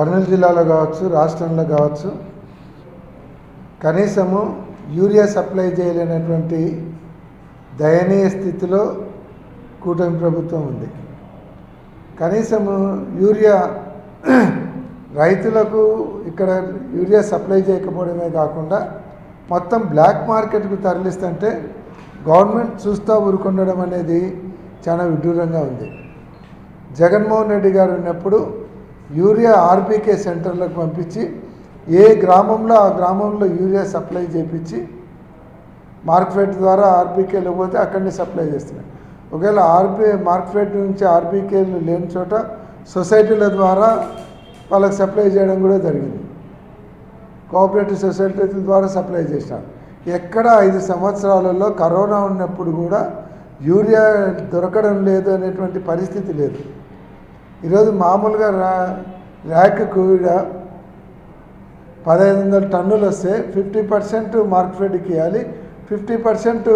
కర్నూలు జిల్లాలో కావచ్చు, రాష్ట్రంలో కావచ్చు, కనీసము యూరియా సప్లై చేయలేనటువంటి దయనీయ స్థితిలో కూటమి ప్రభుత్వం ఉంది. కనీసము యూరియా రైతులకు ఇక్కడ యూరియా సప్లై చేయకపోవడమే కాకుండా మొత్తం బ్లాక్ మార్కెట్కు తరలిస్తుంటే గవర్నమెంట్ చూస్తూ ఊరుకుండడం అనేది చాలా విడ్డూరంగా ఉంది. జగన్మోహన్ రెడ్డి గారు ఉన్నప్పుడు యూరియా ఆర్బీకే సెంటర్లకు పంపించి ఏ గ్రామంలో ఆ గ్రామంలో యూరియా సప్లై చేయించి మార్కెట్ ద్వారా ఆర్బీకేలు పోతే అక్కడిని సప్లై చేస్తున్నాయి. ఒకవేళ మార్కెట్ నుంచి ఆర్బీకేలు లేని చోట సొసైటీల ద్వారా వాళ్ళకి సప్లై చేయడం కూడా జరిగింది. కోఆపరేటివ్ సొసైటీల ద్వారా సప్లై చేసినారు. ఎక్కడ 5 సంవత్సరాలలో కరోనా ఉన్నప్పుడు కూడా యూరియా దొరకడం లేదు అనేటువంటి పరిస్థితి లేదు. ఈరోజు మామూలుగా ర్యాక్కు కూడా 1500 టన్నులు వస్తే 50% మార్కెట్కి ఇవ్వాలి, 50%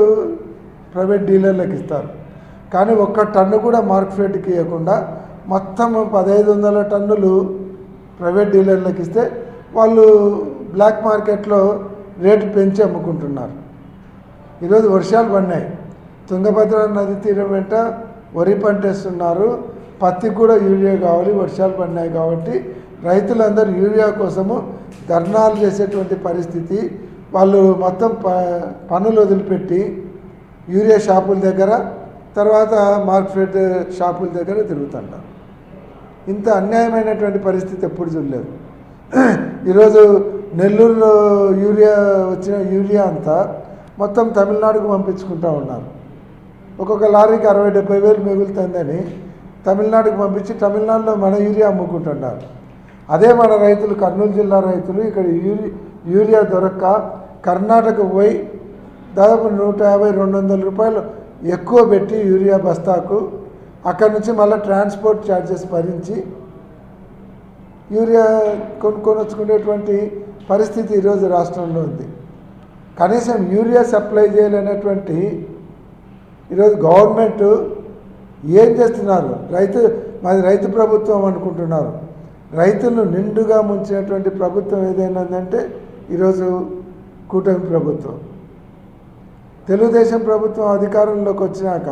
ప్రైవేట్ డీలర్లకు ఇస్తారు. కానీ ఒక్క టన్ను కూడా మార్కెట్కి ఇవ్వకుండా మొత్తం 1500 టన్నులు ప్రైవేట్ డీలర్లకు ఇస్తే వాళ్ళు బ్లాక్ మార్కెట్లో రేటు పెంచి అమ్ముకుంటున్నారు. ఈరోజు వర్షాలు పడినాయి, తుంగభద్ర నది తీరం వెంట వరి పంట వేస్తున్నారు, పత్తికి కూడా యూరియా కావాలి, వర్షాలు పడినాయి కాబట్టి రైతులందరూ యూరియా కోసము ధర్నాలు చేసేటువంటి పరిస్థితి. వాళ్ళు మొత్తం పనులు వదిలిపెట్టి యూరియా షాపుల దగ్గర, తర్వాత మార్కెట్ షాపుల దగ్గర తిరుగుతుంటారు. ఇంత అన్యాయమైనటువంటి పరిస్థితి ఎప్పుడు చూడలేదు. ఈరోజు నెల్లూరులో వచ్చిన యూరియా అంతా మొత్తం తమిళనాడుకు పంపించుకుంటూ ఉన్నారు. ఒక్కొక్క లారీకి 60-70 వేలు మిగులుతుందని తమిళనాడుకు పంపించి తమిళనాడులో మన యూరియా అమ్ముకుంటున్నారు. అదే మన రైతులు, కర్నూలు జిల్లా రైతులు ఇక్కడ యూరియా దొరక్క కర్ణాటక పోయి దాదాపు 150-200 రూపాయలు ఎక్కువ పెట్టి యూరియా బస్తాకు అక్కడి నుంచి మళ్ళీ ట్రాన్స్పోర్ట్ ఛార్జెస్ భరించి యూరియా కొనుక్కొనొచ్చుకునేటువంటి పరిస్థితి ఈరోజు రాష్ట్రంలో ఉంది. కనీసం యూరియా సప్లై చేయలేనటువంటి ఈరోజు గవర్నమెంట్ ఏం చేస్తున్నారు? మాది రైతు ప్రభుత్వం అనుకుంటున్నారు. రైతులను నిండుగా ముంచినటువంటి ప్రభుత్వం ఏదైనా ఉందంటే ఈరోజు కూటమి ప్రభుత్వం. తెలుగుదేశం ప్రభుత్వం అధికారంలోకి వచ్చినాక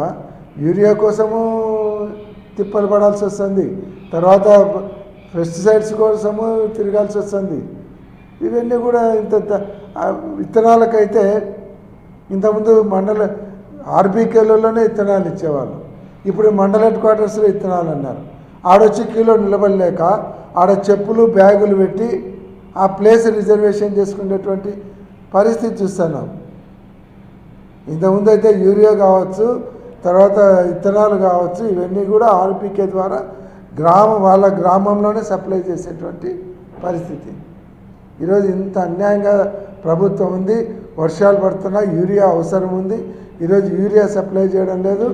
యూరియా కోసము తిప్పలు పడాల్సి వస్తుంది, తర్వాత పెస్టిసైడ్స్ కోసము తిరగాల్సి వస్తుంది. ఇవన్నీ కూడా విత్తనాలకైతే ఇంతకుముందు ఆర్బీకేలలోనే విత్తనాలు ఇచ్చేవాళ్ళు, ఇప్పుడు మండల హెడ్ క్వార్టర్స్లో విత్తనాలు అన్నారు. ఆడొచ్చి కిలో నిలబడలేక ఆడ చెప్పులు బ్యాగులు పెట్టి ఆ ప్లేస్ రిజర్వేషన్ చేసుకునేటువంటి పరిస్థితి చూస్తున్నాం. ఇంతకుముందు అయితే యూరియా కావచ్చు, తర్వాత విత్తనాలు కావచ్చు, ఇవన్నీ కూడా ఆర్బీకే ద్వారా వాళ్ళ గ్రామంలోనే సప్లై చేసేటువంటి పరిస్థితి. ఈరోజు ఇంత అన్యాయంగా ప్రభుత్వం ఉంది. వర్షాలు పడుతున్నా యూరియా అవసరం ఉంది. ఈరోజు యూరియా సప్లై చేయడం లేదు,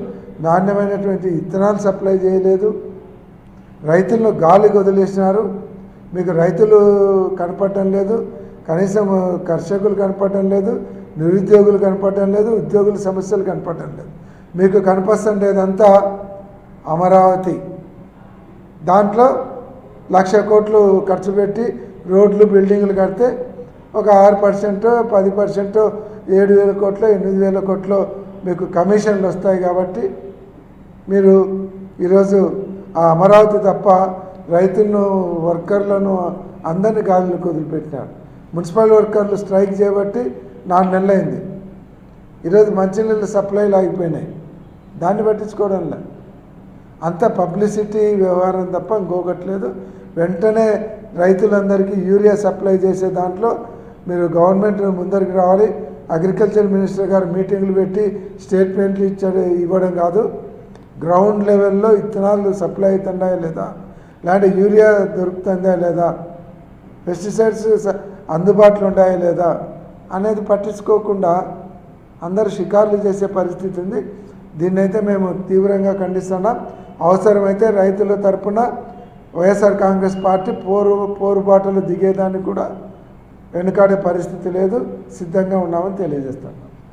నాణ్యమైనటువంటి విత్తనాలు సప్లై చేయలేదు, రైతులను గాలికి వదిలేసినారు. మీకు రైతులు కనపడటం లేదు, కనీసం కర్షకులు కనపడటం లేదు, నిరుద్యోగులు కనపడటం లేదు, ఉద్యోగుల సమస్యలు కనపడటం లేదు. మీకు కనపడటం లేదంతా అమరావతి. దాంట్లో 1,00,000 కోట్లు ఖర్చు పెట్టి రోడ్లు బిల్డింగ్లు కడితే ఒక 6%, 10%, 7,000 కోట్లు, 8,000 కోట్లు మీకు కమిషన్లు వస్తాయి. కాబట్టి మీరు ఈరోజు ఆ అమరావతి తప్ప రైతులను, వర్కర్లను అందరినీ గాలిలోకి వదిలిపెట్టినారు. మున్సిపల్ వర్కర్లు స్ట్రైక్ చేయబట్టి 4 నెలలు అయింది. ఈరోజు మంచినీళ్ళ సప్లైలు ఆగిపోయినాయి, దాన్ని పట్టించుకోవడంలే. అంత పబ్లిసిటీ వ్యవహారం తప్ప ఇంకొకట్లేదు. వెంటనే రైతులందరికీ యూరియా సప్లై చేసే దాంట్లో మీరు గవర్నమెంట్ ముందరికి రావాలి. అగ్రికల్చర్ మినిస్టర్ గారు మీటింగ్లు పెట్టి స్టేట్మెంట్లు ఇవ్వడం కాదు, గ్రౌండ్ లెవెల్లో విత్తనాలు సప్లై అవుతుందా లేదా, లేదంటే యూరియా దొరుకుతుందా లేదా, పెస్టిసైడ్స్ అందుబాటులో ఉన్నాయా లేదా అనేది పట్టించుకోకుండా అందరూ షికార్లు చేసే పరిస్థితి ఉంది. దీన్నైతే మేము తీవ్రంగా ఖండిస్తున్నాం. అవసరమైతే రైతుల తరపున వైఎస్ఆర్ కాంగ్రెస్ పార్టీ పోరుబాటలు దిగేదానికి కూడా వెనుకాడే పరిస్థితి లేదు, సిద్ధంగా ఉన్నామని తెలియజేస్తాను.